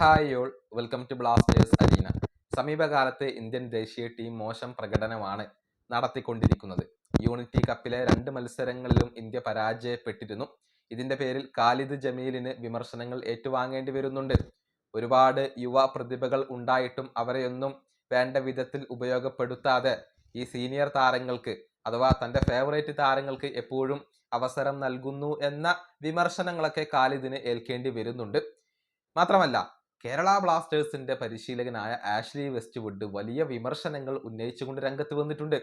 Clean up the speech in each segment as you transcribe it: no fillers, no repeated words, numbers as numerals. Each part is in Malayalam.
Hi all, welcome to Blasters arena. സമീപകാലത്ത് ഇന്ത്യൻ ദേശീയ ടീം മോശം പ്രകടനമാണ് നടത്തിക്കൊണ്ടിരിക്കുന്നത്. യൂണിറ്റി കപ്പിലെ 2 മത്സരങ്ങളിലും ഇന്ത്യ പരാജയപ്പെട്ടിരുന്നു. ഇതിന്റെ പേരിൽ ഖാലിദ് ജമീലിന് വിമർശനങ്ങൾ ഏറ്റുവാങ്ങേണ്ടി വരുന്നുണ്ട്. ഒരുപാട് യുവ പ്രതിഭകൾ ഉണ്ടായിട്ടും അവരെയൊന്നും വേണ്ട വിധത്തിൽ ഉപയോഗപ്പെടുത്താതെ ഈ സീനിയർ താരങ്ങൾക്ക് അഥവാ തന്റെ ഫേവറേറ്റ് താരങ്ങൾക്ക് എപ്പോഴും അവസരം നൽകുന്നു എന്ന വിമർശനങ്ങളൊക്കെ ഖാലിദിന് ഏൽക്കേണ്ടി വരുന്നുണ്ട്. മാത്രമല്ല, കേരള ബ്ലാസ്റ്റേഴ്സിന്റെ പരിശീലകനായ ആഷ്ലി വെസ്റ്റ്വുഡ് വലിയ വിമർശനങ്ങൾ ഉന്നയിച്ചുകൊണ്ട് രംഗത്ത് വന്നിട്ടുണ്ട്.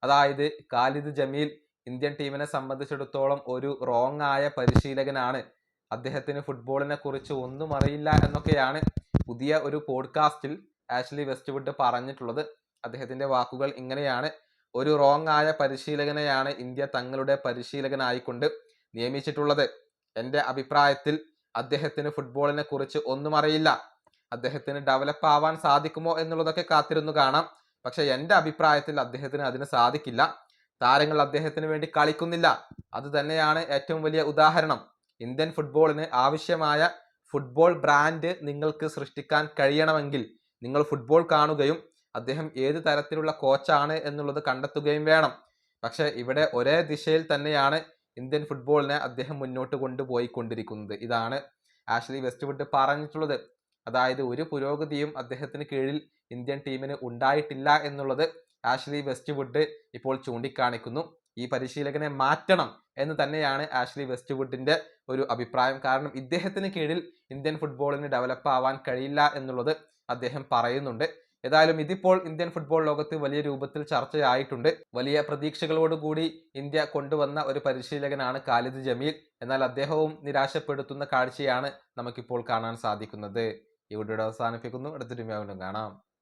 അതായത്, ഖാലിദ് ജമീൽ ഇന്ത്യൻ ടീമിനെ സംബന്ധിച്ചിടത്തോളം ഒരു റോങ് ആയ പരിശീലകനാണ്, അദ്ദേഹത്തിന് ഫുട്ബോളിനെ കുറിച്ച് ഒന്നും അറിയില്ല എന്നൊക്കെയാണ് പുതിയ ഒരു പോഡ്കാസ്റ്റിൽ ആഷ്ലി വെസ്റ്റ്വുഡ് പറഞ്ഞിട്ടുള്ളത്. അദ്ദേഹത്തിന്റെ വാക്കുകൾ ഇങ്ങനെയാണ്: ഒരു റോങ് ആയ പരിശീലകനെയാണ് ഇന്ത്യ തങ്ങളുടെ പരിശീലകനായിക്കൊണ്ട് നിയമിച്ചിട്ടുള്ളത്. എൻ്റെ അഭിപ്രായത്തിൽ അദ്ദേഹത്തിന് ഫുട്ബോളിനെ കുറിച്ച് ഒന്നും അറിയില്ല. അദ്ദേഹത്തിന് ഡെവലപ്പ് ആവാൻ സാധിക്കുമോ എന്നുള്ളതൊക്കെ കാത്തിരുന്നു കാണാം. പക്ഷെ എൻ്റെ അഭിപ്രായത്തിൽ അദ്ദേഹത്തിന് അതിന് സാധിക്കില്ല. താരങ്ങൾ അദ്ദേഹത്തിന് വേണ്ടി കളിക്കുന്നില്ല. അത് തന്നെയാണ് ഏറ്റവും വലിയ ഉദാഹരണം. ഇന്ത്യൻ ഫുട്ബോളിന് ആവശ്യമായ ഫുട്ബോൾ ബ്രാൻഡ് നിങ്ങൾക്ക് സൃഷ്ടിക്കാൻ കഴിയണമെങ്കിൽ നിങ്ങൾ ഫുട്ബോൾ കാണുകയും അദ്ദേഹം ഏത് തരത്തിലുള്ള കോച്ചാണ് എന്നുള്ളത് കണ്ടെത്തുകയും വേണം. പക്ഷെ ഇവിടെ ഒരേ ദിശയിൽ തന്നെയാണ് ഇന്ത്യൻ ഫുട്ബോളിനെ അദ്ദേഹം മുന്നോട്ട് കൊണ്ടുപോയിക്കൊണ്ടിരിക്കുന്നത്. ഇതാണ് ആഷ്ലി വെസ്റ്റ്വുഡ് പറഞ്ഞിട്ടുള്ളത്. അതായത്, ഒരു പുരോഗതിയും അദ്ദേഹത്തിന് കീഴിൽ ഇന്ത്യൻ ടീമിന് ഉണ്ടായിട്ടില്ല എന്നുള്ളത് ആഷ്ലി വെസ്റ്റ്വുഡ് ഇപ്പോൾ ചൂണ്ടിക്കാണിക്കുന്നു. ഈ പരിശീലകനെ മാറ്റണം എന്ന് തന്നെയാണ് ആഷ്ലി വെസ്റ്റ്വുഡിന്റെ ഒരു അഭിപ്രായം. കാരണം ഇദ്ദേഹത്തിന് കീഴിൽ ഇന്ത്യൻ ഫുട്ബോളിന് ഡെവലപ്പ് ആവാൻ കഴിയില്ല എന്നുള്ളത് അദ്ദേഹം പറയുന്നുണ്ട്. ഏതായാലും ഇതിപ്പോൾ ഇന്ത്യൻ ഫുട്ബോൾ ലോകത്ത് വലിയ രൂപത്തിൽ ചർച്ചയായിട്ടുണ്ട്. വലിയ പ്രതീക്ഷകളോടുകൂടി ഇന്ത്യ കൊണ്ടുവന്ന ഒരു പരിശീലകനാണ് ഖാലിദ് ജമീൽ. എന്നാൽ അദ്ദേഹവും നിരാശപ്പെടുത്തുന്ന കാഴ്ചയാണ് നമുക്കിപ്പോൾ കാണാൻ സാധിക്കുന്നത്. ഈ വീഡിയോ അവസാനിപ്പിക്കുന്നു. അടുത്തൊരു വീണ്ടും കാണാം.